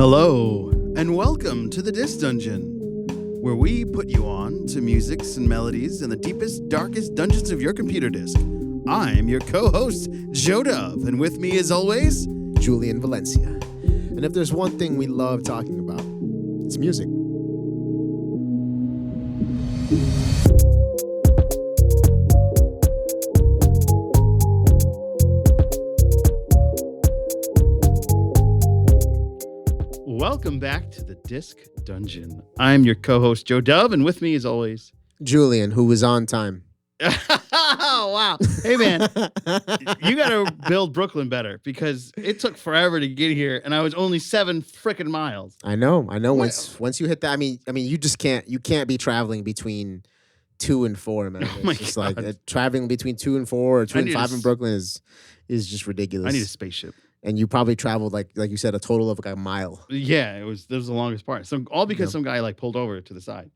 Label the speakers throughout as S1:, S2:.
S1: Hello, and welcome to the Disc Dungeon, where we put you on to musics and melodies in the deepest, darkest dungeons of your computer disk. I'm your co-host, Joe Dove, and with me, as always,
S2: Julian Valencia. And if there's one thing we love talking about, it's music.
S1: welcome back to the Disc Dungeon. I'm your co-host, Joe Dove, and with me, as always,
S2: Julian, who was on time.
S1: Oh, wow. Hey, man, you got to build Brooklyn better because it took forever to get here, and I was only 7 freaking miles.
S2: I know. Once you hit that, I mean, you just can't be traveling between 2 and 4. Man.
S1: Oh my
S2: it's
S1: God.
S2: like traveling between 2 and 4 or 2 and 5 in Brooklyn is just ridiculous.
S1: I need a spaceship.
S2: And you probably traveled like you said, a total of like a mile.
S1: Yeah, that was the longest part. So all because some guy like pulled over to the side.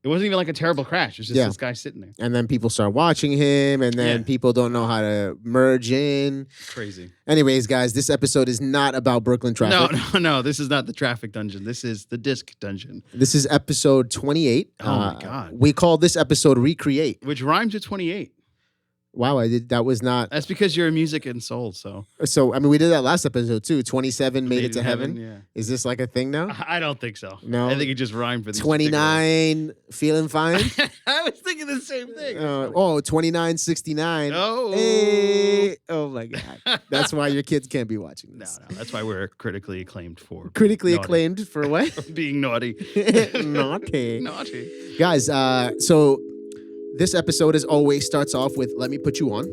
S1: It wasn't even like a terrible crash. It was just this guy sitting there.
S2: And then people start watching him, and then people don't know how to merge in.
S1: Crazy.
S2: Anyways, guys, this episode is not about Brooklyn traffic.
S1: No. This is not the traffic dungeon. This is the Disc Dungeon.
S2: This is episode 28.
S1: Oh, my God.
S2: We called this episode Recreate.
S1: Which rhymes with 28.
S2: Wow, that was not.
S1: That's because you're music and soul, so.
S2: So, I mean, we did that last episode, too. 27 made it to heaven.
S1: Yeah.
S2: Is this like a thing now?
S1: I don't think so.
S2: No.
S1: I think it just rhymed for these
S2: 29, feeling fine?
S1: I was thinking the same thing.
S2: 2969.
S1: Oh.
S2: Hey. Oh, my God. That's why your kids can't be watching this.
S1: No. That's why we're critically acclaimed for
S2: Critically
S1: naughty.
S2: acclaimed for what?
S1: For being naughty.
S2: Naughty.
S1: Naughty.
S2: Guys, so this episode, as always, starts off with Let Me Put You On.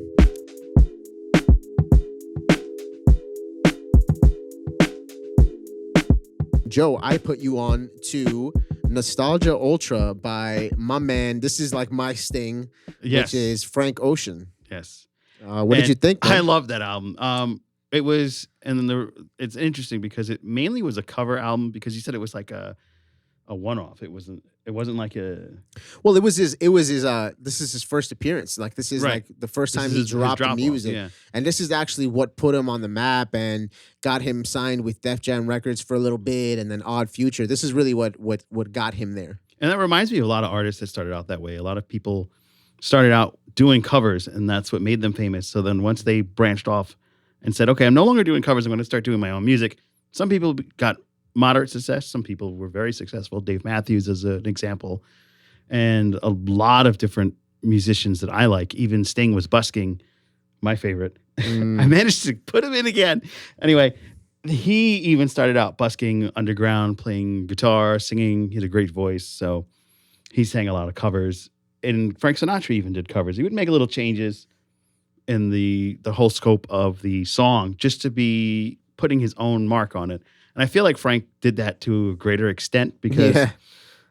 S2: Joe, I put you on to Nostalgia Ultra by my man. This is like my sting, which is Frank Ocean.
S1: Yes.
S2: What did you think, man?
S1: I love that album. It was, and then it's interesting because it mainly was a cover album because he said it was like a one-off. It wasn't like a.
S2: Well, this is his first appearance. Like this is like the first time he dropped music.
S1: Yeah.
S2: And this is actually what put him on the map and got him signed with Def Jam Records for a little bit and then Odd Future. This is really what got him there.
S1: And that reminds me of a lot of artists that started out that way. A lot of people started out doing covers and that's what made them famous. So then once they branched off and said, okay, I'm no longer doing covers, I'm going to start doing my own music. Some people got moderate success. Some people were very successful. Dave Matthews is an example. And a lot of different musicians that I like. Even Sting was busking, my favorite. I managed to put him in again. Anyway, he even started out busking underground, playing guitar, singing. He had a great voice. So he sang a lot of covers. And Frank Sinatra even did covers. He would make little changes in the whole scope of the song just to be putting his own mark on it. And I feel like Frank did that to a greater extent because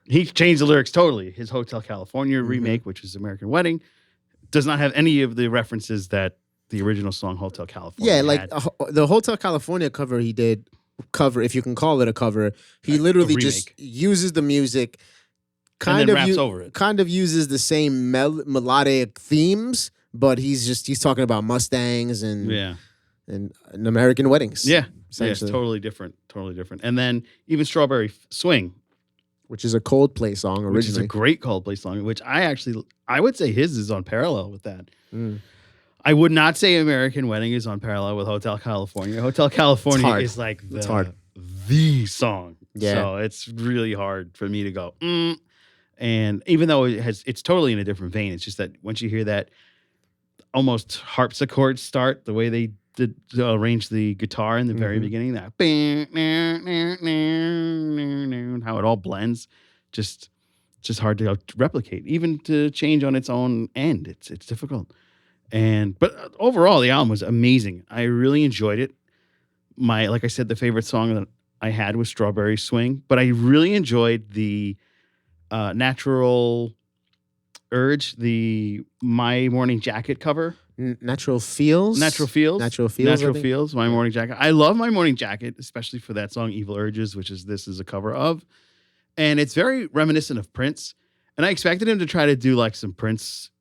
S1: he changed the lyrics totally. His Hotel California remake, which is American Wedding, does not have any of the references that the original song Hotel California had.
S2: The Hotel California cover he did, if you can call it a cover, he literally just uses the music, kind of uses the same melodic themes, but he's talking about Mustangs and American weddings.
S1: Yeah. Yeah, it's totally different. And then even Strawberry Swing.
S2: Which is a Coldplay song originally.
S1: Which is a great Coldplay song, which I would say his is on parallel with that. I would not say American Wedding is on parallel with Hotel California. Hotel California is like the song. Yeah. So it's really hard for me to go, And even though it's totally in a different vein, it's just that once you hear that almost harpsichord start, the way they did arrange the guitar in the very beginning, that how it all blends, just hard to replicate, even to change on its own end. It's difficult. But overall, the album was amazing. I really enjoyed it. Like I said, the favorite song that I had was Strawberry Swing, but I really enjoyed the Natural Urge, the My Morning Jacket cover.
S2: Natural Feels, My
S1: Morning Jacket. I love My Morning Jacket, especially for that song Evil Urges, which this is a cover of. And it's very reminiscent of Prince. And I expected him to try to do like some Prince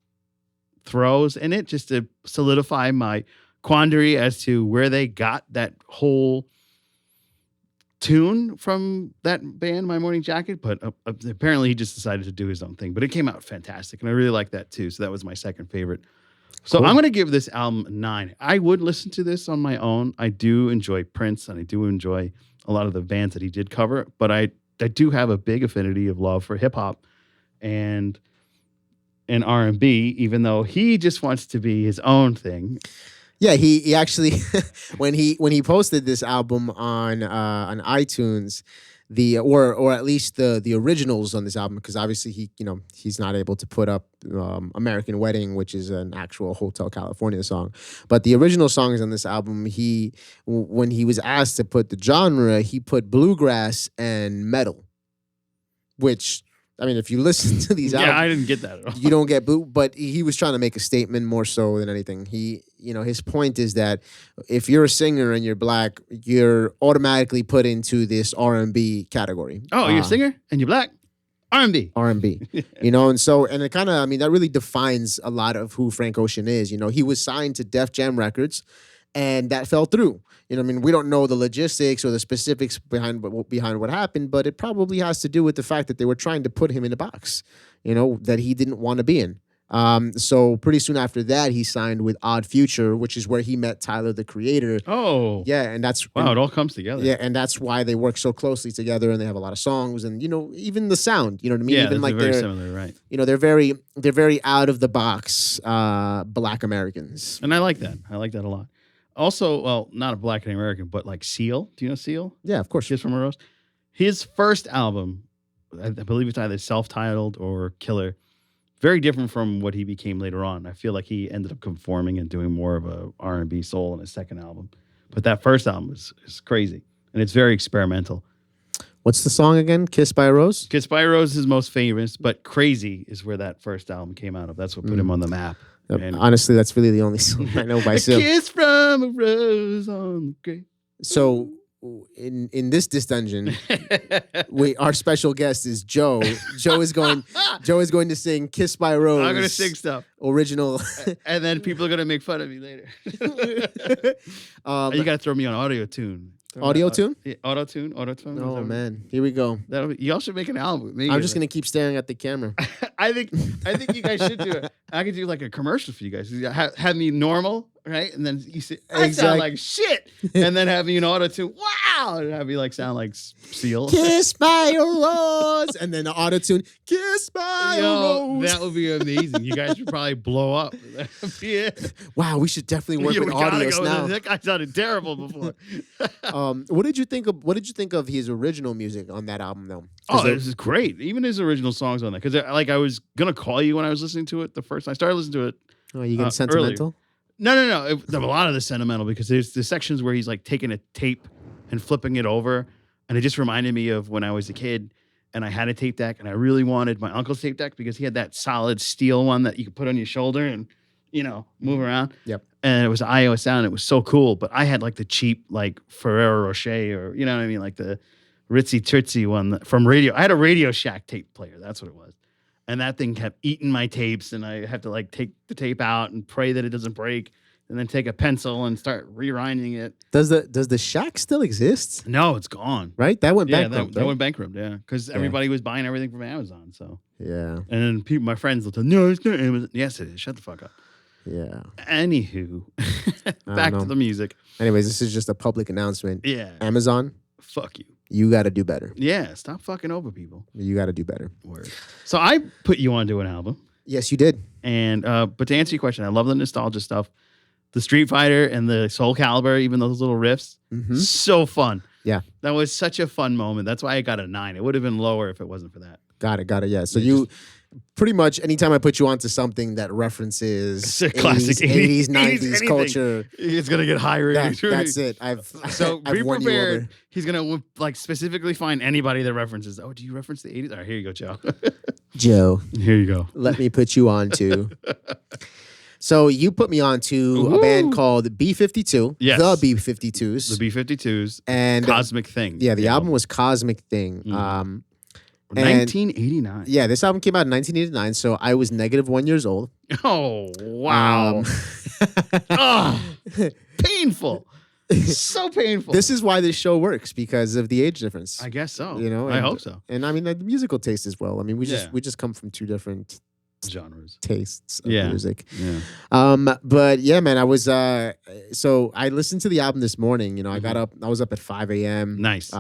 S1: throws in it just to solidify my quandary as to where they got that whole tune from that band, My Morning Jacket, but apparently he just decided to do his own thing. But it came out fantastic, and I really like that too. So that was my second favorite. So cool. I'm going to give this album 9. I would listen to this on my own. I do enjoy Prince, and I do enjoy a lot of the bands that he did cover, but I do have a big affinity of love for hip hop and R&B, even though he just wants to be his own thing.
S2: Yeah, he actually when he posted this album on iTunes, or at least the originals on this album, because obviously he's not able to put up American Wedding, which is an actual Hotel California song, but the original songs on this album, when he was asked to put the genre, he put bluegrass and metal, which, I mean, if you listen to these albums,
S1: I didn't get that at all.
S2: You don't get blue, but he was trying to make a statement more so than anything. His point is that if you're a singer and you're black, you're automatically put into this R&B category.
S1: Oh, you're a singer and you're black? R&B.
S2: R&B. And it kind of, I mean, that really defines a lot of who Frank Ocean is. He was signed to Def Jam Records, and that fell through. I mean, we don't know the logistics or the specifics behind what happened, but it probably has to do with the fact that they were trying to put him in a box, that he didn't want to be in. So pretty soon after that, he signed with Odd Future, which is where he met Tyler, the Creator.
S1: Oh.
S2: Yeah, and that's...
S1: Wow, it all comes together.
S2: Yeah, and that's why they work so closely together, and they have a lot of songs, and, even the sound, you know what I mean?
S1: Yeah,
S2: even
S1: like very similar, right.
S2: They're very out of the box Black Americans.
S1: And I like that. I like that a lot. Also, well, not a Black American, but like Seal. Do you know Seal?
S2: Yeah, of course.
S1: Kiss from a Rose. His first album, I believe it's either self-titled or Killer, very different from what he became later on. I feel like he ended up conforming and doing more of a R&B soul in his second album. But that first album is crazy, and it's very experimental.
S2: What's the song again? Kiss by a Rose?
S1: Kiss by a Rose is his most famous, but Crazy is where that first album came out of. That's what put him on the map.
S2: And honestly, that's really the only song I know by Seal.
S1: Kiss from a rose on the grave.
S2: So in this dungeon, our special guest is Joe. Joe is going to sing "Kiss by a Rose."
S1: I'm going to sing stuff
S2: original,
S1: and then people are going to make fun of me later. You got to throw me on audio tune.
S2: Audio tune?
S1: Yeah, auto tune.
S2: Oh man, here we go.
S1: Y'all should make an album with me.
S2: I'm just gonna keep staring at the camera.
S1: I think you guys should do it. I could do like a commercial for you guys. Have me normal, right? And then you say, I sound like shit. And then have me an auto tune. Wow. And have me like sound like Seal.
S2: Kiss by a rose. And then the auto tune. Kiss by a rose.
S1: That would be amazing. You guys would probably blow up. Yeah.
S2: Wow, we should definitely work with audios now.
S1: That guy sounded terrible before.
S2: What did you think of his original music on that album though?
S1: Oh, this is great. Even his original songs on that. Because I was gonna call you when I was listening to it the first time. I started listening to it.
S2: Oh, you getting sentimental?
S1: Earlier. No. A lot of the sentimental, because there's the sections where he's like taking a tape and flipping it over, and it just reminded me of when I was a kid and I had a tape deck, and I really wanted my uncle's tape deck because he had that solid steel one that you could put on your shoulder and move around.
S2: Yep.
S1: And it was iOS sound. It was so cool, but I had like the cheap like Ferrero Rocher, or you know what I mean, like the Ritzy Tootsie one from Radio. I had a Radio Shack tape player. That's what it was. And that thing kept eating my tapes, and I had to like take the tape out and pray that it doesn't break, and then take a pencil and start rewinding it.
S2: Does the Shack still exist?
S1: No, it's gone.
S2: Right? That went bankrupt.
S1: That went bankrupt, yeah. Because everybody was buying everything from Amazon, so.
S2: Yeah.
S1: And then my friends will tell, no, it's not Amazon. Yes, it is. Shut the fuck up.
S2: Yeah.
S1: Anywho, back to the music.
S2: Anyways, this is just a public announcement.
S1: Yeah.
S2: Amazon.
S1: Fuck you.
S2: You got to do better.
S1: Yeah, stop fucking over people.
S2: You got to do better.
S1: Word. So I put you onto an album.
S2: Yes, you did.
S1: And but to answer your question, I love the nostalgia stuff. The Street Fighter and the Soul Calibur, even those little riffs, so fun.
S2: Yeah.
S1: That was such a fun moment. That's why I got a 9. It would have been lower if it wasn't for that.
S2: Got it. Yeah. So you pretty much anytime I put you onto something that references
S1: classic
S2: 80s 90s culture,
S1: it's gonna get high ratings.
S2: That's it.
S1: So be prepared. He's gonna like specifically find anybody that references. Oh, do you reference the 80s? All right, here you go, Joe.
S2: Joe,
S1: here you go.
S2: Let me put you on to. So you put me on to a band called B52.
S1: Yes.
S2: The B52's.
S1: The B52's.
S2: And
S1: Cosmic Thing.
S2: Yeah, the album was Cosmic Thing.
S1: 1989.
S2: Yeah, this album came out in 1989, so I was -1 years old.
S1: Oh, wow. Painful. So painful.
S2: This is why this show works, because of the age difference.
S1: I guess so.
S2: And,
S1: I hope so.
S2: And I mean, the musical taste as well. I mean, we just come from two different
S1: genres,
S2: tastes of music.
S1: Yeah.
S2: But yeah, man, I was so I listened to the album this morning. You know, I was up at 5 a.m.
S1: Nice.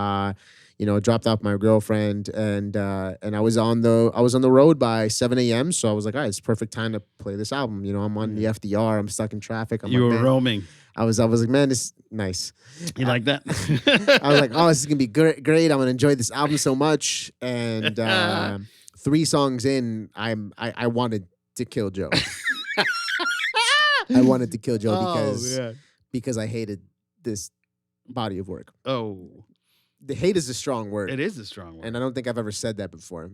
S2: You know, dropped off my girlfriend, and I was on the road by 7 a.m. So I was like, all right, it's perfect time to play this album. You know, I'm on the FDR, I'm stuck in traffic.
S1: You were roaming.
S2: I was like, man, this is nice.
S1: You like that?
S2: I was like, oh, this is gonna be great. I'm gonna enjoy this album so much. And 3 songs in, I wanted to kill Joe. I wanted to kill Joe because I hated this body of work.
S1: Oh.
S2: The hate is a strong word.
S1: It is a strong word.
S2: And I don't think I've ever said that before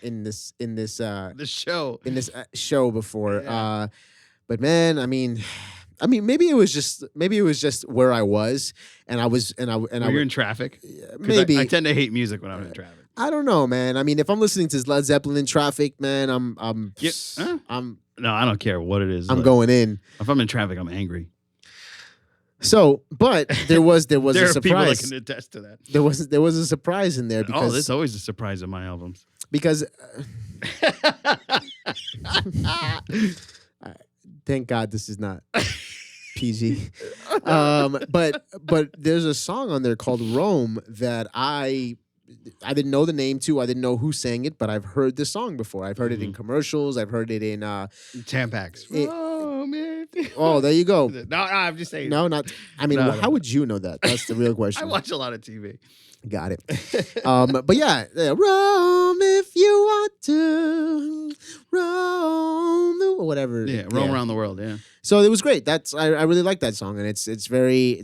S2: in this show before.
S1: Yeah.
S2: But man, I mean, maybe it was just where I was, and I was,
S1: you're in traffic.
S2: Maybe
S1: I tend to hate music when I'm in traffic.
S2: I don't know, man. I mean, if I'm listening to Led Zeppelin in traffic, man, I'm
S1: no, I don't care what it is.
S2: I'm going in.
S1: If I'm in traffic, I'm angry.
S2: So, but there was
S1: there
S2: a surprise.
S1: Are people that can attest to that.
S2: There was a surprise in there because
S1: there's always a surprise in my albums.
S2: Because thank God this is not PG. But there's a song on there called Rome that I didn't know the name to. I didn't know who sang it, but I've heard this song before. I've heard it in commercials. I've heard it in
S1: Tampax.
S2: Oh, there you go.
S1: No, I'm just saying.
S2: No, not. I mean, how would you know that? That's the real question.
S1: I watch a lot of TV.
S2: Got it. But yeah, Roam if you want to, roam, whatever.
S1: Yeah, roam around the world. Yeah.
S2: So it was great. I really like that song, and it's very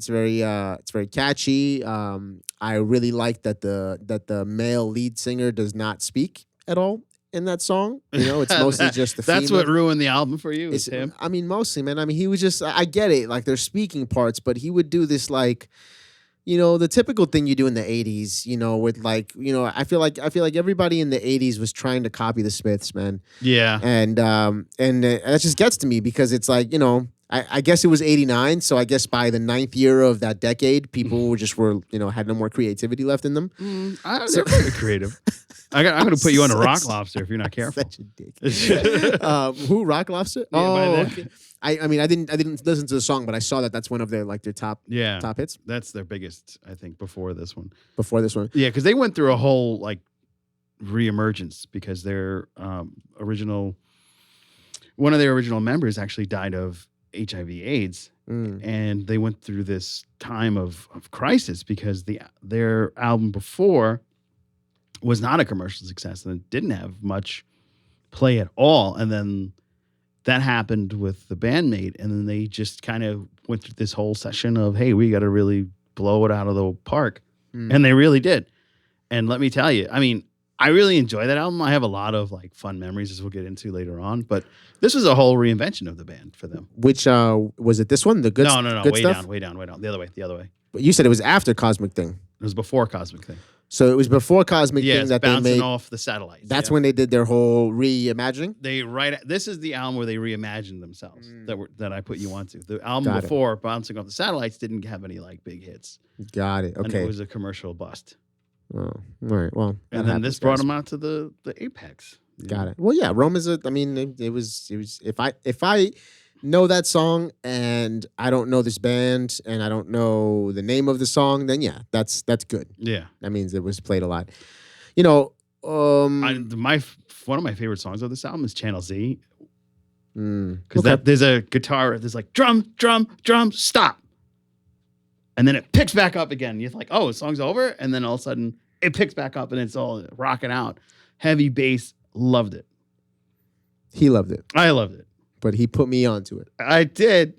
S2: catchy. I really like that the male lead singer does not speak at all in that song. You know, it's mostly just the
S1: That's
S2: female.
S1: what ruined the album for you. It's him.
S2: I mean, mostly, man. I mean, he was just. I get it. Like, there's speaking parts, but he would do this like, you know, the typical thing you do in the 80s, you know, with like, you know, I feel like everybody in the 80s was trying to copy the Smiths, man.
S1: Yeah.
S2: And that just gets to me because it's like, you know, I guess it was 89. So I guess by the 9th year of that decade, people were, you know, had no more creativity left in them.
S1: They're pretty creative. I'm going to put you on a Rock Lobster if you're not careful.
S2: Such a dick. Who, Rock Lobster?
S1: Yeah,
S2: okay. I mean, I didn't listen to the song, but I saw that's one of their top hits.
S1: That's their biggest, I think, before this one.
S2: Yeah,
S1: because they went through a whole like reemergence because their one of their original members actually died of HIV/AIDS, and they went through this time of crisis because their album before was not a commercial success and it didn't have much play at all, and then that happened with the bandmate, and then they just kind of went through this whole session of, hey, we got to really blow it out of the park, and they really did. And let me tell you, I mean, I really enjoy that album. I have a lot of like fun memories, as we'll get into later on. But this was a whole reinvention of the band for them.
S2: Which was it? This one, the good?
S1: No,
S2: good
S1: way
S2: stuff?
S1: Way down. The other way.
S2: But you said it was after Cosmic Thing.
S1: It was before Cosmic Thing.
S2: So it was before Cosmic Thing that they made
S1: off the satellites.
S2: That's when they did their whole reimagining.
S1: This is the album where they reimagined themselves that I put you onto. The album before Bouncing Off the Satellites didn't have any like big hits.
S2: Got it. Okay.
S1: And it was a commercial bust.
S2: Oh, all right. Well,
S1: and then this brought them out to the apex.
S2: Got it. Well, yeah, Rome is it was if I know that song and I don't know this band and I don't know the name of the song, then yeah, that's good.
S1: Yeah.
S2: That means it was played a lot. You know,
S1: one of my favorite songs of this album is Channel Z. Because there's a guitar, there's like drum, stop. And then it picks back up again. You're like, oh, the song's over. And then all of a sudden it picks back up and it's all rocking out. Heavy bass. Loved it.
S2: He loved it.
S1: I loved it.
S2: But he put me onto it.
S1: I did.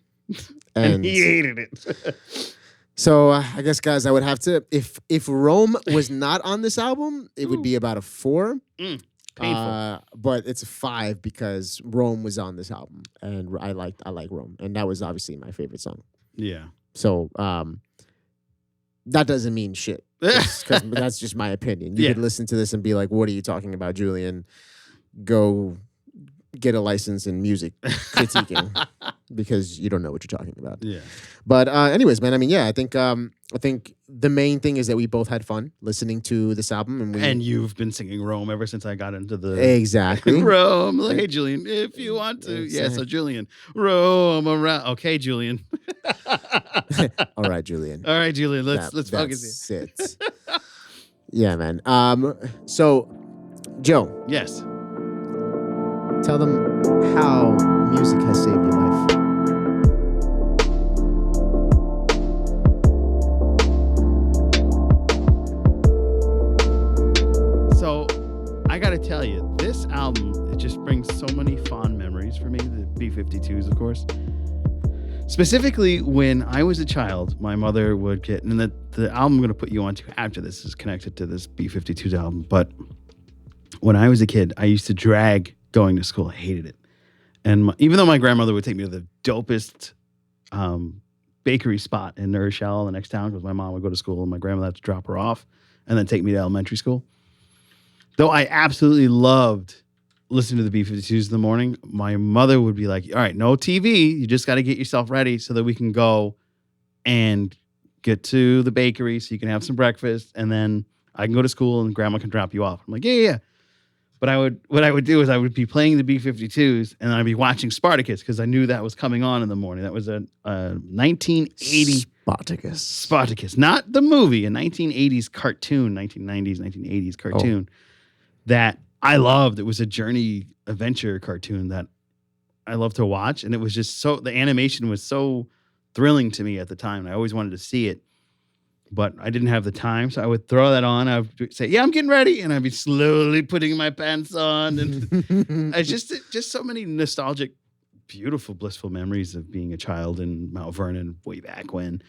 S1: And he hated it.
S2: So I guess, guys, I would have to, if Rome was not on this album, it would be about a 4.
S1: Painful.
S2: But it's a 5 because Rome was on this album. And I like Rome. And that was obviously my favorite song.
S1: Yeah.
S2: So that doesn't mean shit. Because that's just my opinion. You could listen to this and be like, what are you talking about, Julian? Go get a license in music critiquing. because you don't know what you're talking about.
S1: Yeah.
S2: But anyways, man, I mean, yeah, I think the main thing is that we both had fun listening to this album,
S1: and you've been singing Rome ever since I got into the
S2: exactly
S1: Rome. Like, hey, Julian, if you want to, yeah. So Julian, Rome around. Okay, Julian.
S2: All right, Julian.
S1: Let's focus
S2: here. That's it. Yeah, man. So, Joe.
S1: Yes.
S2: Tell them how music has saved your life.
S1: So, I gotta tell you, this album, it just brings so many fond memories for me. The B52's, of course. Specifically, when I was a child, my mother would get, and the album I'm going to put you onto after this is connected to this B52's album, but when I was a kid, I used to drag going to school. I hated it. And even though my grandmother would take me to the dopest bakery spot in New Rochelle, the next town, because my mom would go to school and my grandmother had to drop her off and then take me to elementary school. Though I absolutely loved listening to the B52's in the morning, my mother would be like, all right, no TV. You just got to get yourself ready so that we can go and get to the bakery so you can have some breakfast. And then I can go to school and grandma can drop you off. I'm like, yeah. But what I would do is I would be playing the B52's and I'd be watching Spartacus because I knew that was coming on in the morning. That was a 1980 Spartacus, not the movie, a 1980s cartoon, 1990s, 1980s cartoon that I loved. It was a journey adventure cartoon that I loved to watch. And it was just the animation was so thrilling to me at the time. I always wanted to see it, but I didn't have the time. So I would throw that on. I would say, yeah, I'm getting ready. And I'd be slowly putting my pants on. And it's just so many nostalgic, beautiful, blissful memories of being a child in Mount Vernon way back when,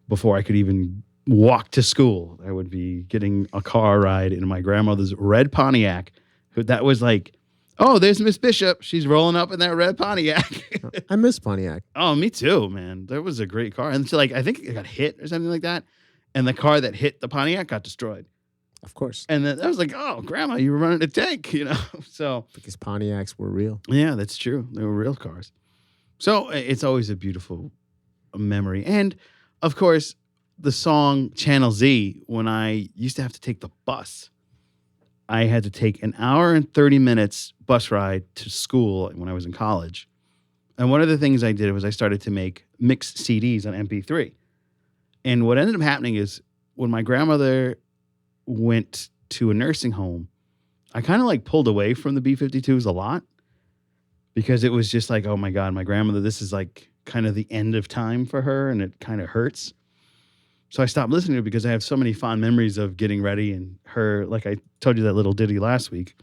S1: before I could even walk to school. I would be getting a car ride in my grandmother's red Pontiac. That was like, oh, there's Miss Bishop. She's rolling up in that red Pontiac.
S2: I miss Pontiac.
S1: Oh, me too, man. That was a great car. And so, like, I think it got hit or something like that. And the car that hit the Pontiac got destroyed.
S2: Of course.
S1: And then I was like, oh, Grandma, you were running a tank, So
S2: because Pontiacs were real.
S1: Yeah, that's true. They were real cars. So it's always a beautiful memory. And of course, the song Channel Z, when I used to have to take the bus, I had to take an hour and 30 minutes bus ride to school when I was in college. And one of the things I did was I started to make mixed CDs on MP3. And what ended up happening is when my grandmother went to a nursing home, I kind of like pulled away from the B52's a lot because it was just like, oh my God, my grandmother, this is like kind of the end of time for her and it kind of hurts. So I stopped listening to it because I have so many fond memories of getting ready and her, like I told you that little ditty last week.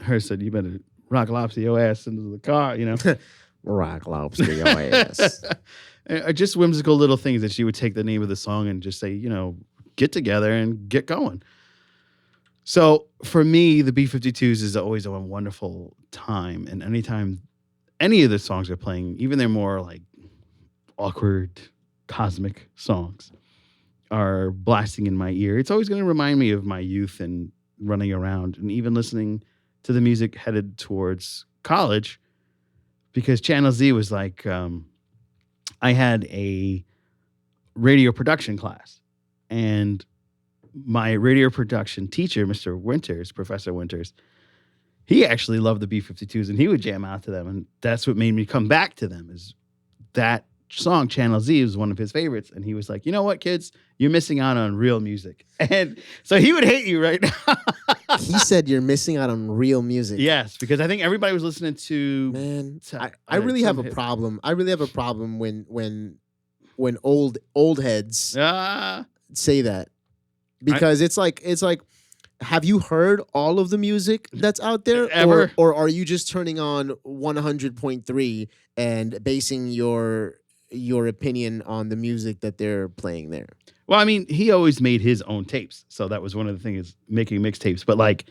S1: Her said, you better rock lobster your ass into the car,
S2: Rock lobster your ass.
S1: Just whimsical little things that she would take the name of the song and just say, get together and get going. So for me, the B52's is always a wonderful time. And anytime any of the songs are playing, even they're more like awkward, cosmic songs are blasting in my ear, it's always going to remind me of my youth and running around and even listening to the music headed towards college, because Channel Z was like, I had a radio production class and my radio production teacher, Mr. Winters, Professor Winters, he actually loved the B52's and he would jam out to them. And that's what made me come back to them, is that song Channel Z was one of his favorites. And he was like, you know what, kids, you're missing out on real music. And so he would hate you right now.
S2: He said you're missing out on real music.
S1: Yes, because I think everybody was listening to...
S2: Man, I really have a problem. I really have a problem when old heads say that. Because it's like, have you heard all of the music that's out there?
S1: Ever?
S2: Or are you just turning on 100.3 and basing your opinion on the music that they're playing there?
S1: Well, I mean, he always made his own tapes. So that was one of the things, making mixtapes. But like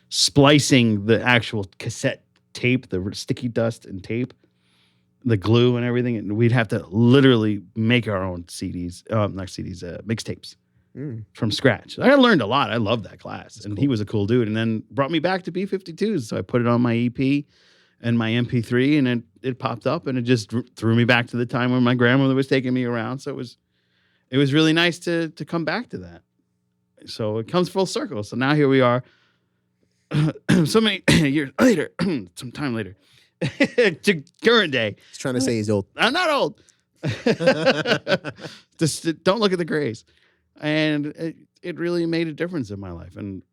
S1: splicing the actual cassette tape, the sticky dust and tape, the glue and everything, and we'd have to literally make our own CDs, mixtapes. From scratch. I learned a lot. I loved that class. That's and cool. He was a cool dude. And then brought me back to B52's. So I put it on my EP. and my MP3, and it popped up, and it just threw me back to the time when my grandmother was taking me around. So it was really nice to come back to that. So it comes full circle. So now here we are, so many years later, some time later, to current day.
S2: He's trying to say he's old.
S1: I'm not old. Just don't look at the grays. And it really made a difference in my life. And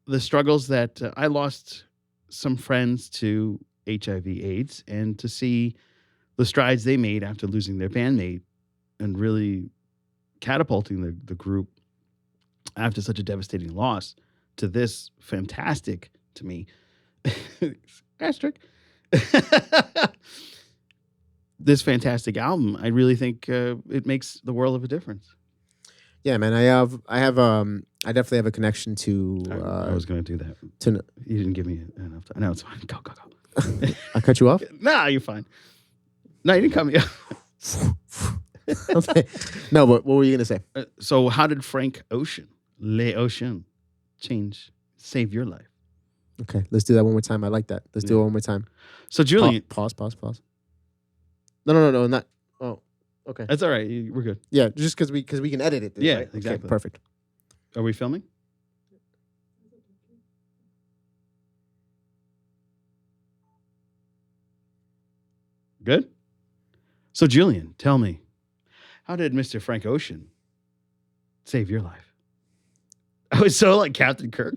S1: the struggles that I lost some friends to HIV/AIDS, and to see the strides they made after losing their bandmate and really catapulting the group after such a devastating loss to this fantastic, to me, asterisk, this fantastic album, I really think it makes the world of a difference.
S2: Yeah, man. I definitely have a connection to.
S1: I was going to do that. You didn't give me enough time. No, it's fine. Go.
S2: I cut you off?
S1: Nah, you're fine. No, you didn't cut me off.
S2: Okay. No, but what were you gonna say?
S1: So, how did Frank Ocean, Le Ocean, save your life?
S2: Okay, let's do that one more time. I like that. Let's do it one more time.
S1: So, Julian,
S2: pause. No, not. Oh, okay.
S1: That's all right. We're good.
S2: Yeah, just because we can edit it.
S1: Yeah,
S2: right?
S1: exactly.
S2: Okay, perfect.
S1: Are we filming? Good. So, Julian, tell me, how did Mr. Frank Ocean save your life? I was so like Captain Kirk.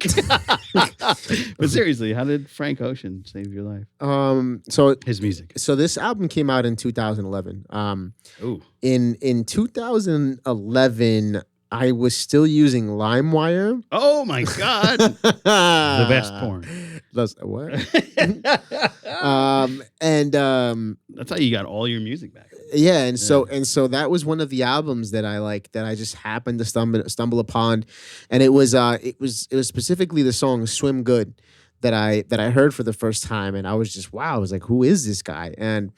S1: But seriously, how did Frank Ocean save your life?
S2: So
S1: his music.
S2: So this album came out in 2011.
S1: Ooh.
S2: In 2011, I was still using LimeWire.
S1: Oh my God. The best porn.
S2: What?
S1: That's how you got all your music back.
S2: Yeah, and so that was one of the albums that I just happened to stumble upon, and it was specifically the song "Swim Good" that I heard for the first time, and I was just wow. I was like, who is this guy? And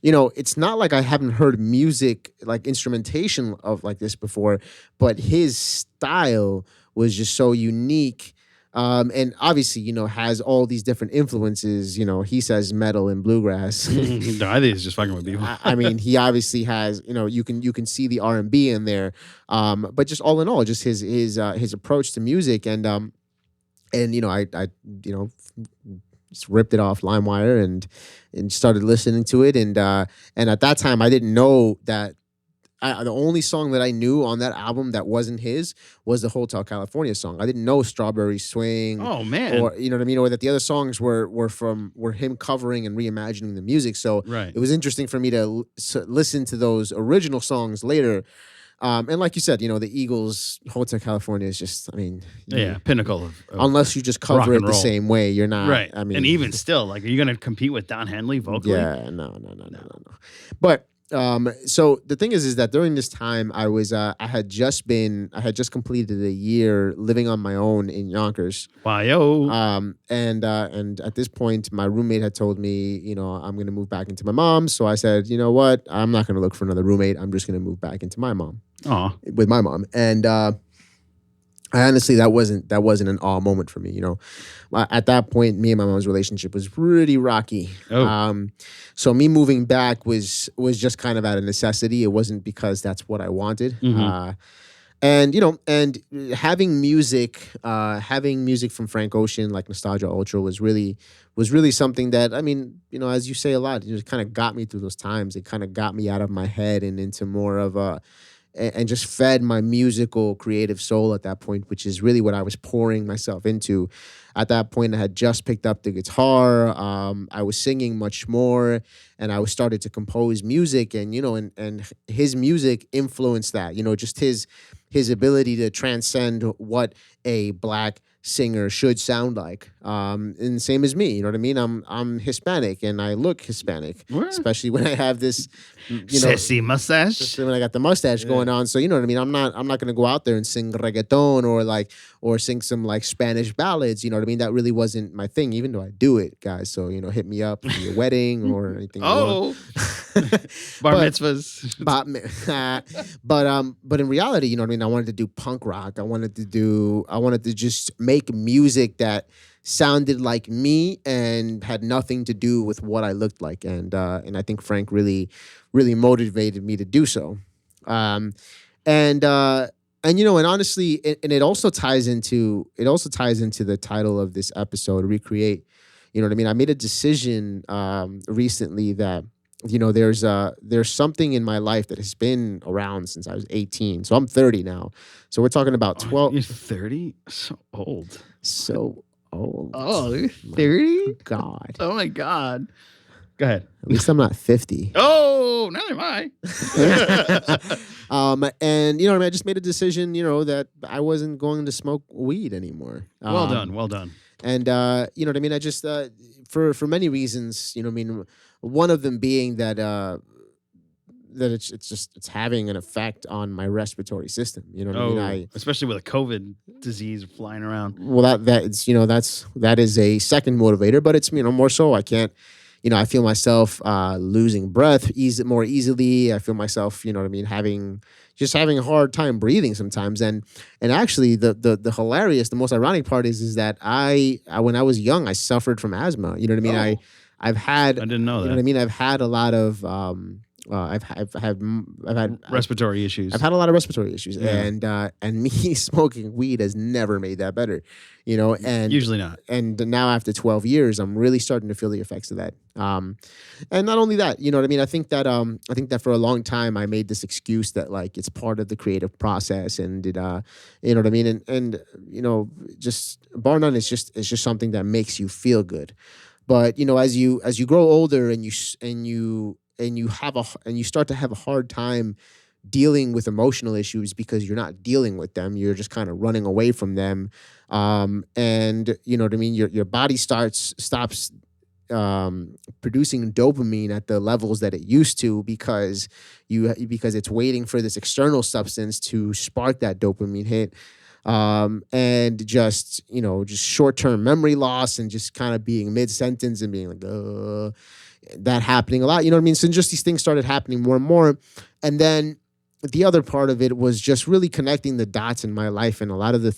S2: it's not like I haven't heard music like instrumentation of like this before, but his style was just so unique. And obviously, has all these different influences. He says metal and bluegrass.
S1: No, I think it's just fucking with people.
S2: I mean, he obviously has. You can see the R&B in there. But just all in all, just his approach to music, and I just ripped it off LimeWire and started listening to it, and at that time I didn't know that. The only song that I knew on that album that wasn't his was the Hotel California song. I didn't know Strawberry Swing.
S1: Oh man.
S2: Or you know what I mean, or that the other songs were him covering and reimagining the music. So
S1: right.
S2: It was interesting for me to listen to those original songs later. And like you said, the Eagles' Hotel California is just,
S1: pinnacle of
S2: unless you just cover it the same way, you're not.
S1: Right.
S2: I mean,
S1: and even still, like, are you going to compete with Don Henley vocally?
S2: Yeah, no. But so the thing is that during this time I was I had just completed a year living on my own in Yonkers.
S1: Wow.
S2: And at this point my roommate had told me, I'm going to move back into my mom's. So I said, you know what? I'm not going to look for another roommate. I'm just going to move back into my mom. With my mom. And I honestly, that wasn't an awe moment for me. At that point, me and my mom's relationship was really rocky. So me moving back was just kind of out of necessity. It wasn't because that's what I wanted.
S1: Mm-hmm.
S2: And having music from Frank Ocean, like Nostalgia Ultra, was really something that, as you say a lot, it just kind of got me through those times. It kind of got me out of my head and into more of and just fed my musical creative soul at that point, which is really what I was pouring myself into. At that point, I had just picked up the guitar. I was singing much more, and I was started to compose music, and and his music influenced that. Just his ability to transcend what a black singer should sound like. And same as me, you know what I mean? I'm Hispanic and I look Hispanic, especially when I have this,
S1: sexy mustache.
S2: Especially when I got the mustache going on. So you know what I mean? I'm not going to go out there and sing reggaeton or sing some like Spanish ballads. You know what I mean? That really wasn't my thing, even though I do it, guys. So hit me up for your wedding or anything.
S1: Bar mitzvahs.
S2: But in reality, you know what I mean? I wanted to do punk rock. I wanted to just make music that sounded like me and had nothing to do with what I looked like. And I think Frank really, really motivated me to do so. And honestly, it also ties into the title of this episode, Recreate. You know what I mean? I made a decision recently that, there's something in my life that has been around since I was 18. So I'm 30 now. So we're talking about 12.
S1: You're 30? So old.
S2: So old.
S1: Oh, you're 30?
S2: God.
S1: Oh my God. Go ahead.
S2: At least I'm not 50.
S1: Oh, neither am I.
S2: And you know what I mean? I just made a decision, that I wasn't going to smoke weed anymore.
S1: Well done.
S2: And you know what I mean? I just for many reasons, you know what I mean, one of them being that it's having an effect on my respiratory system. You know what I mean?
S1: Especially with a COVID disease flying around.
S2: Well, that is a second motivator, but it's more so I can't. I feel myself losing breath more easily. I feel myself, you know what I mean, having a hard time breathing sometimes. And actually, the the most ironic part is that I when I was young, I suffered from asthma. You know what I mean? I didn't know that. You know what I mean? I've had a lot of I've had
S1: respiratory issues.
S2: I've had a lot of respiratory issues, and me smoking weed has never made that better, And
S1: usually not.
S2: And now after 12 years, I'm really starting to feel the effects of that. And not only that, you know what I mean. I think that for a long time I made this excuse that like it's part of the creative process, and you know what I mean. And just bar none, it's just something that makes you feel good. But as you grow older and you start to have a hard time dealing with emotional issues because you're not dealing with them, you're just kind of running away from them, and you know what I mean. Your body stops producing dopamine at the levels that it used to because it's waiting for this external substance to spark that dopamine hit. And just short-term memory loss and just kind of being mid-sentence and being like, that happening a lot, you know what I mean? So just these things started happening more and more. And then the other part of it was just really connecting the dots in my life, and a lot of the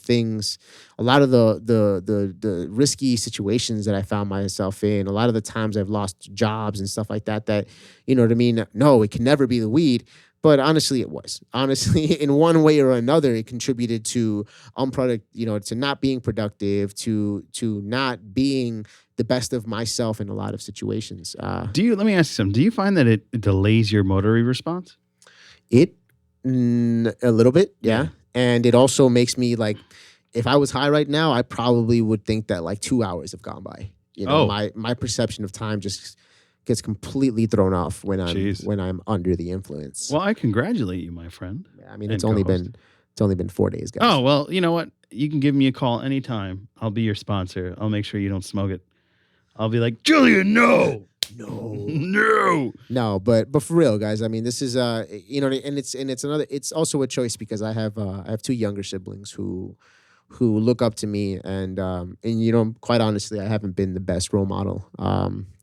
S2: risky situations that I found myself in, a lot of the times I've lost jobs and stuff like that, you know what I mean? No, it can never be the weed. But honestly, it was. Honestly, in one way or another, it contributed to to not being productive, to not being the best of myself in a lot of situations.
S1: Let me ask you something. Do you find that it delays your motory response?
S2: A little bit, yeah. And it also makes me like, if I was high right now, I probably would think that like 2 hours have gone by. My perception of time just gets completely thrown off when I'm under the influence.
S1: Well, I congratulate you, my friend.
S2: I mean, it's only been 4 days, guys.
S1: Oh, well, you know what? You can give me a call anytime. I'll be your sponsor. I'll make sure you don't smoke it. I'll be like, Julian, no.
S2: No, but for real, guys. I mean, this is and it's also a choice because I have two younger siblings who look up to me, and quite honestly, I haven't been the best role model.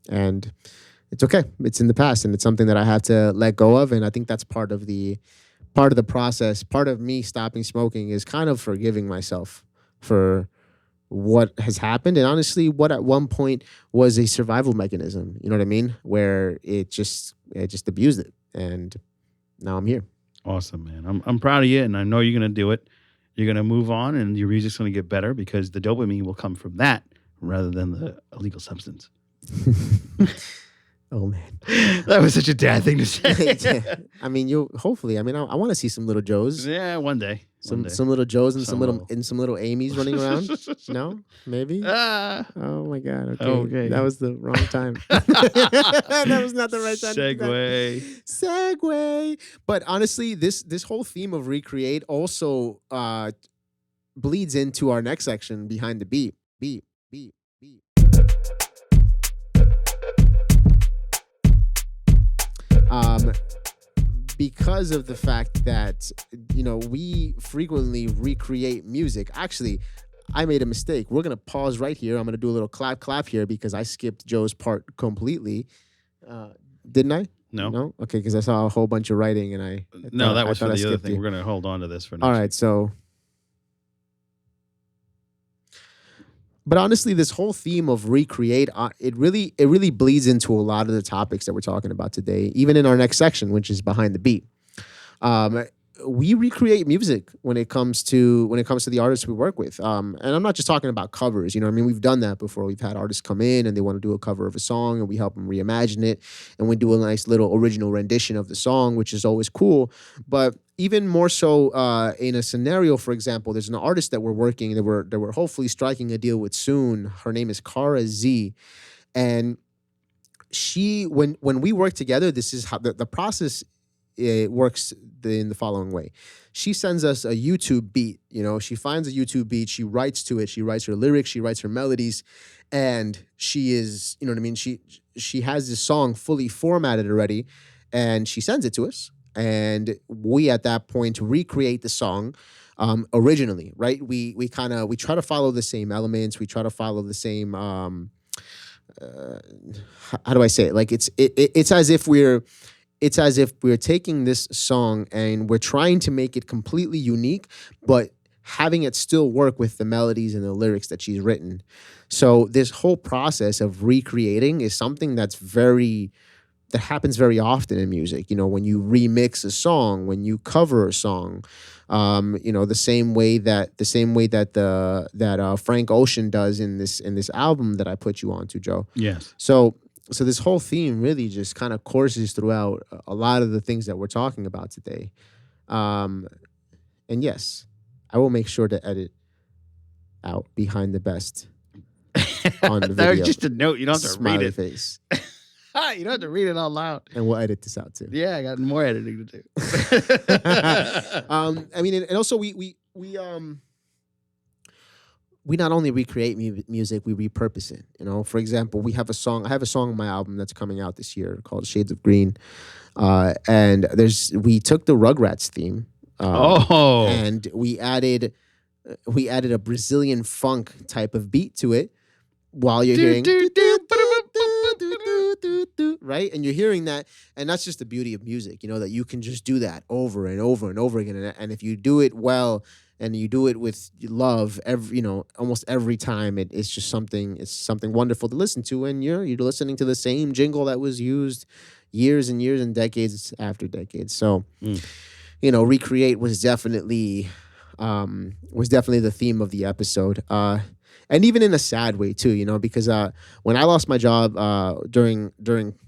S2: And it's okay. It's in the past, and it's something that I have to let go of. And I think that's part of the process. Part of me stopping smoking is kind of forgiving myself for what has happened, and honestly, what at one point was a survival mechanism. You know what I mean? Where it just abused it, and now I'm here.
S1: Awesome, man. I'm proud of you, and I know you're gonna do it. You're gonna move on, and your music's gonna get better because the dopamine will come from that rather than the illegal substance.
S2: Oh man,
S1: that was such a dad thing to say.
S2: I mean, hopefully. I mean, I want to see some little Joes.
S1: Yeah, one day.
S2: Some little Joes and some little Amy's running around. No, maybe. Oh my God. Okay. That was the wrong time. That was not the right time. Segue. But honestly, this whole theme of recreate also bleeds into our next section, behind the beat. Because of the fact that, we frequently recreate music. Actually, I made a mistake. We're going to pause right here. I'm going to do a little clap here because I skipped Joe's part completely. Didn't I?
S1: No.
S2: No? Okay, because I saw a whole bunch of writing and I
S1: No, that was for the other
S2: skipped
S1: thing.
S2: you.
S1: We're going to hold on to this for next
S2: All right,
S1: week.
S2: so. But honestly, this whole theme of recreate, it really bleeds into a lot of the topics that we're talking about today, even in our next section, which is behind the beat. We recreate music when it comes to the artists we work with. And I'm not just talking about covers. You know what I mean? We've done that before. We've had artists come in and they want to do a cover of a song and we help them reimagine it. And we do a nice little original rendition of the song, which is always cool. But even more so in a scenario, for example, there's an artist that we're working, that we're hopefully striking a deal with soon. Her name is Cara Z. And she, when we work together, this is how the process it works in the following way. She sends us a YouTube beat. You know, she finds a YouTube beat. She writes to it. She writes her lyrics. She writes her melodies, and she is, you know what I mean. She has this song fully formatted already, and she sends it to us. And we at that point recreate the song originally. Right? We try to follow the same elements. We try to follow the same. How do I say it? Like it's as if we're taking this song and we're trying to make it completely unique, but having it still work with the melodies and the lyrics that she's written. So this whole process of recreating is something that happens very often in music. You know, when you remix a song, when you cover a song, you know, the same way that Frank Ocean does in this album that I put you on to, Joe.
S1: Yes.
S2: So this whole theme really just kind of courses throughout a lot of the things that we're talking about today. And yes, I will make sure to edit out behind the best on the video.
S1: That was just a note. You don't have to read it.
S2: Face.
S1: You don't have to read it out loud.
S2: And we'll edit this out too.
S1: Yeah, I got more editing to do.
S2: I mean, and also we not only recreate music, we repurpose it. You know, for example, I have a song on my album that's coming out this year called Shades of Green. And we took the Rugrats theme. And we added a Brazilian funk type of beat to it while you're hearing right? And you're hearing that, and that's just the beauty of music, you know, that you can just do that over and over and over again. And if you do it well and you do it with love, almost every time, it's just something wonderful to listen to. And you're listening to the same jingle that was used years and years and decades after decades. So, you know, recreate was definitely the theme of the episode. And even in a sad way too, you know, because when I lost my job during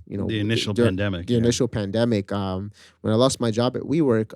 S2: you know
S1: the initial pandemic,
S2: when I lost my job at WeWork,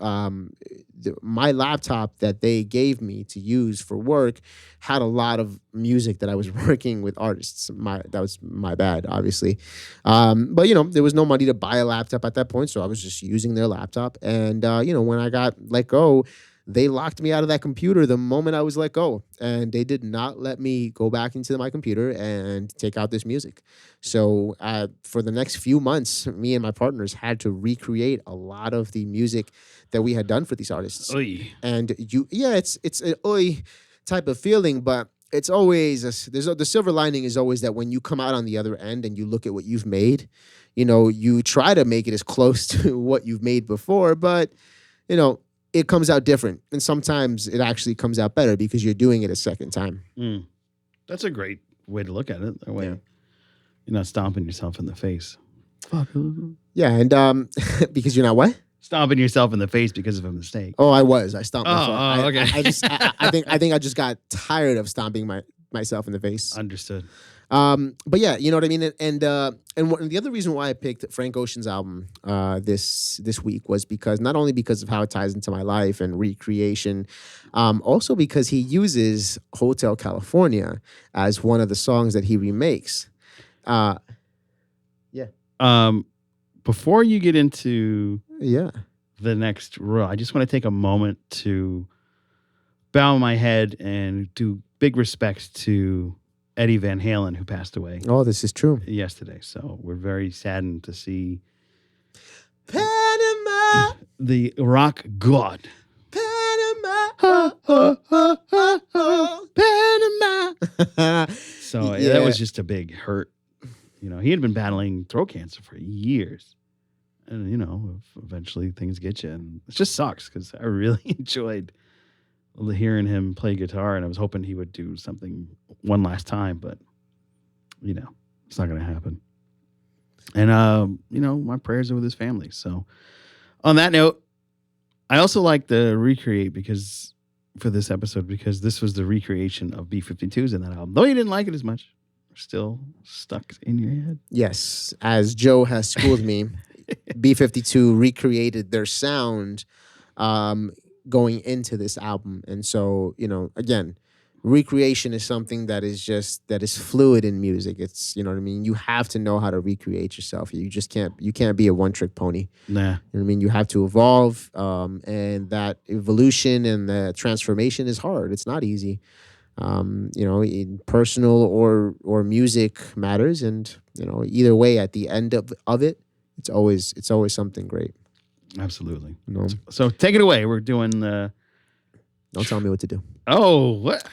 S2: my laptop that they gave me to use for work had a lot of music that I was working with artists. That was my bad, obviously. But you know, there was no money to buy a laptop at that point, so I was just using their laptop. And you know, when I got let go, they locked me out of that computer the moment I was let go, and they did not let me go back into my computer and take out this music. So for the next few months, me and my partners had to recreate a lot of the music that we had done for these artists.
S1: Oy.
S2: And it's an oi type of feeling, but it's always the silver lining is always that when you come out on the other end and you look at what you've made, you know, you try to make it as close to what you've made before, but you know, it comes out different. And sometimes it actually comes out better because you're doing it a second time.
S1: That's a great way to look at it. That way you're not stomping yourself in the face.
S2: Yeah, and because you're not what?
S1: Stomping yourself in the face because of a mistake.
S2: Oh, I was. I stomped myself.
S1: Oh, okay.
S2: I think I just got tired of stomping myself in the face.
S1: Understood.
S2: But yeah, you know what I mean. And the other reason why I picked Frank Ocean's album this week was not only because of how it ties into my life and recreation, also because he uses Hotel California as one of the songs that he remakes.
S1: Before you get into the next row, I just want to take a moment to bow my head and do big respects to Eddie Van Halen, who passed away.
S2: Oh, this is true.
S1: Yesterday. So we're very saddened to see
S2: Panama,
S1: the rock god.
S2: Panama, Panama.
S1: So that was just a big hurt. he had been battling throat cancer for years. And, eventually things get you. And it just sucks because I really enjoyed hearing him play guitar. And I was hoping he would do something one last time. But, it's not going to happen. And, my prayers are with his family. So on that note, I also like the recreate for this episode because this was the recreation of B52's in that album. Though you didn't like it as much, still stuck in your head.
S2: Yes, as Joe has schooled me, B52 recreated their sound going into this album. And so, again, recreation is something that is fluid in music. It's, what I mean? You have to know how to recreate yourself. You can't be a one-trick pony.
S1: Nah.
S2: You know what I mean? You have to evolve, and that evolution and the transformation is hard. It's not easy. In personal or music matters, and either way, at the end of it, it's always something great.
S1: Absolutely. So take it away. We're doing the.
S2: Don't tell me what to do.
S1: Oh, what?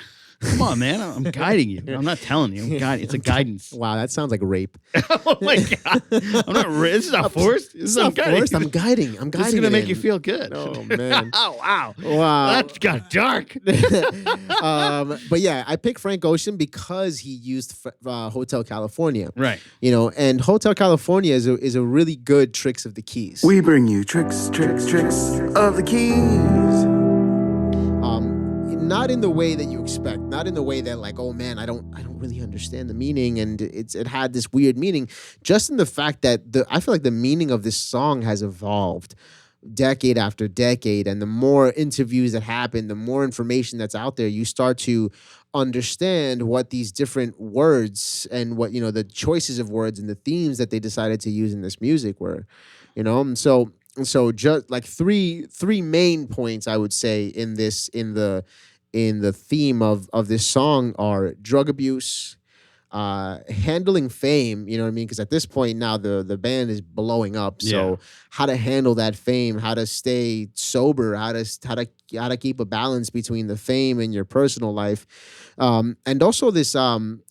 S1: Come on, man. I'm guiding you. I'm not telling you. It's a guidance.
S2: Wow, that sounds like rape.
S1: Oh, my God. I'm not. This is not forced.
S2: This is not forced. I'm guiding.
S1: This is going to make you feel good.
S2: Oh, man.
S1: Oh, wow. That got dark.
S2: But yeah, I picked Frank Ocean because he used Hotel California.
S1: Right.
S2: And Hotel California is a really good Tricks of the Keys.
S3: We bring you tricks of the keys.
S2: Not in the way that you expect. Not in the way that like, oh man, I don't really understand the meaning, and it had this weird meaning. Just in the fact that I feel like the meaning of this song has evolved decade after decade, and the more interviews that happen, the more information that's out there, you start to understand what these different words and what the choices of words and the themes that they decided to use in this music were, and so just like three main points I would say in the theme of this song are drug abuse, handling fame, you know what I mean? Because at this point now the band is blowing up. So how to handle that fame, how to stay sober, how to keep a balance between the fame and your personal life, and also this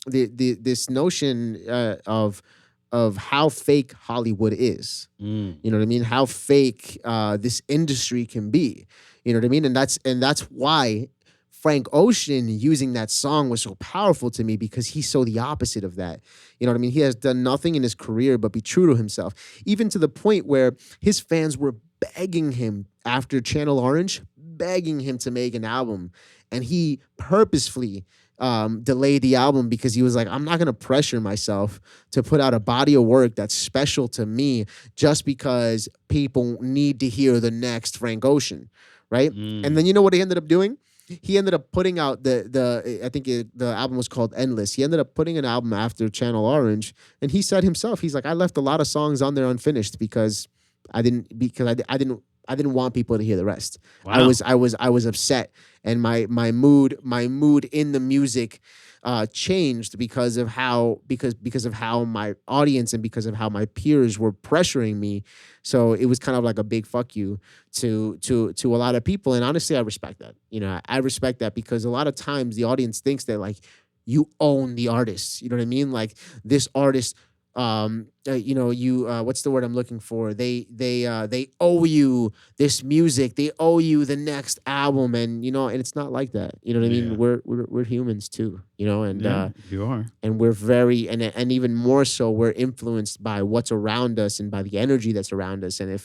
S2: this notion of how fake Hollywood is. You know what I mean? How fake this industry can be. You know what I mean? And that's why Frank Ocean using that song was so powerful to me, because he's so the opposite of that. You know what I mean? He has done nothing in his career but be true to himself, even to the point where his fans were begging him after Channel Orange, begging him to make an album. And he purposefully delayed the album because he was like, I'm not going to pressure myself to put out a body of work that's special to me just because people need to hear the next Frank Ocean, right? And then you know what he ended up doing? He ended up putting out the album was called Endless. He ended up putting an album after Channel Orange, and he said himself, he's like, I left a lot of songs on there unfinished because I didn't want people to hear the rest.
S1: Wow.
S2: I was upset, and my mood in the music changed because of how my audience and because of how my peers were pressuring me. So it was kind of like a big fuck you to a lot of people. And honestly, I respect that. I respect that because a lot of times the audience thinks that like you own the artist. You know what I mean? Like this artist, what's the word I'm looking for? They owe you this music. They owe you the next album, and and it's not like that. You know what I mean? We're humans too. And
S1: you are,
S2: and we're very and even more so, we're influenced by what's around us and by the energy that's around us. And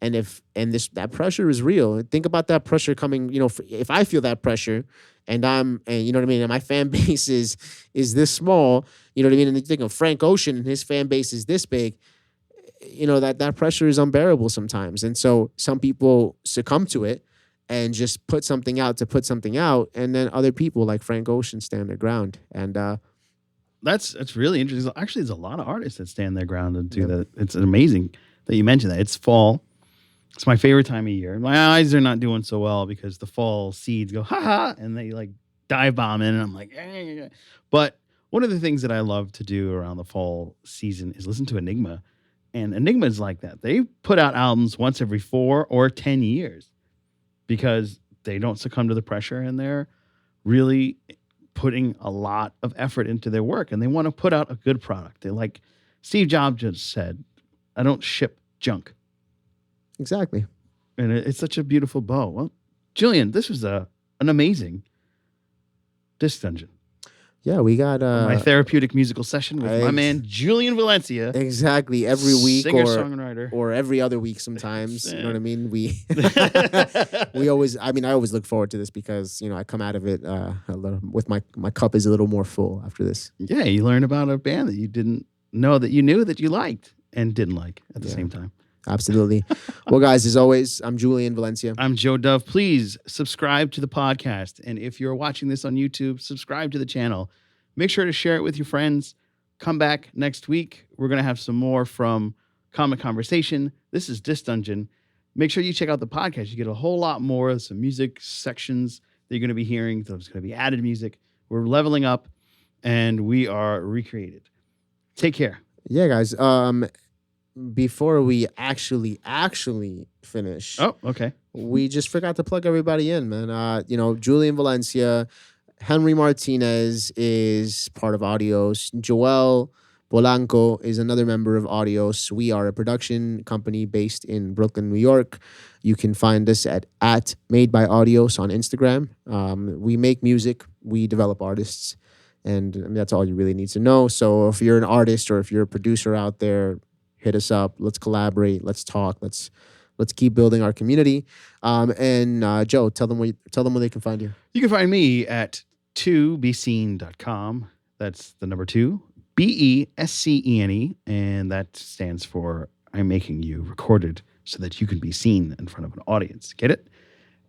S2: that pressure is real. Think about that pressure coming. If I feel that pressure, and you know what I mean, and my fan base is this small, you know what I mean, and you think of Frank Ocean and his fan base is this big, that pressure is unbearable sometimes. And so some people succumb to it and just put something out to put something out, and then other people like Frank Ocean stand their ground. And
S1: that's really interesting. Actually, there's a lot of artists that stand their ground and do that. It's amazing that you mentioned that. It's fall. It's my favorite time of year. My eyes are not doing so well because the fall seeds go, ha ha, and they like dive bomb in, and I'm like, eh. But one of the things that I love to do around the fall season is listen to Enigma. And Enigma is like that. They put out albums once every 4 or 10 years because they don't succumb to the pressure, and they're really putting a lot of effort into their work, and they want to put out a good product. They like Steve Jobs just said, I don't ship junk.
S2: Exactly.
S1: And it's such a beautiful bow. Well, Julian, this was an amazing Disc Dungeon.
S2: Yeah, we got
S1: my therapeutic musical session with my man Julian Valencia.
S2: Exactly, every week
S1: singer-songwriter.
S2: or every other week sometimes. You know what I mean? I always look forward to this because, I come out of it a little with my cup is a little more full after this.
S1: Yeah, you learn about a band that you didn't know that you knew that you liked and didn't like at the same time.
S2: Absolutely. Well, guys, as always, I'm Julian Valencia.
S1: I'm Joe Dove. Please subscribe to the podcast. And if you're watching this on YouTube, subscribe to the channel. Make sure to share it with your friends. Come back next week. We're going to have some more from Comic Conversation. This is Disc Dungeon. Make sure you check out the podcast. You get a whole lot more, some music sections that you're going to be hearing. There's going to be added music. We're leveling up, and we are recreated. Take care.
S2: Yeah, guys. Before we actually finish,
S1: okay,
S2: we just forgot to plug everybody in, man. Julian Valencia, Henry Martinez is part of Audios. Joel Polanco is another member of Audios. We are a production company based in Brooklyn, New York. You can find us at Made by Audios on Instagram. We make music, we develop artists, and that's all you really need to know. So if you're an artist or if you're a producer out there, hit us up. Let's collaborate. Let's talk. Let's keep building our community. And Joe, tell them where they can find you.
S1: You can find me at 2beseen.com. That's the number 2, BESCENE, and that stands for I'm making you recorded so that you can be seen in front of an audience. Get it?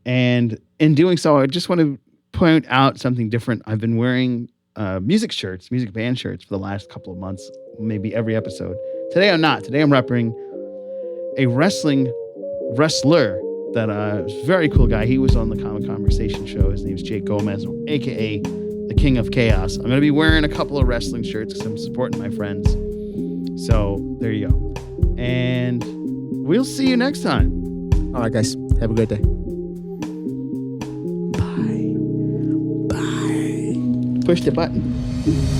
S1: And in doing so, I just want to point out something different. I've been wearing music band shirts for the last couple of months, maybe every episode. Today I'm not. Today I'm repping a wrestler that is a very cool guy. He was on the Comic Conversation show. His name's Jake Gomez, a.k.a. the King of Chaos. I'm going to be wearing a couple of wrestling shirts because I'm supporting my friends. So there you go. And we'll see you next time.
S2: All right, guys. Have a great day. Bye.
S1: Push the button.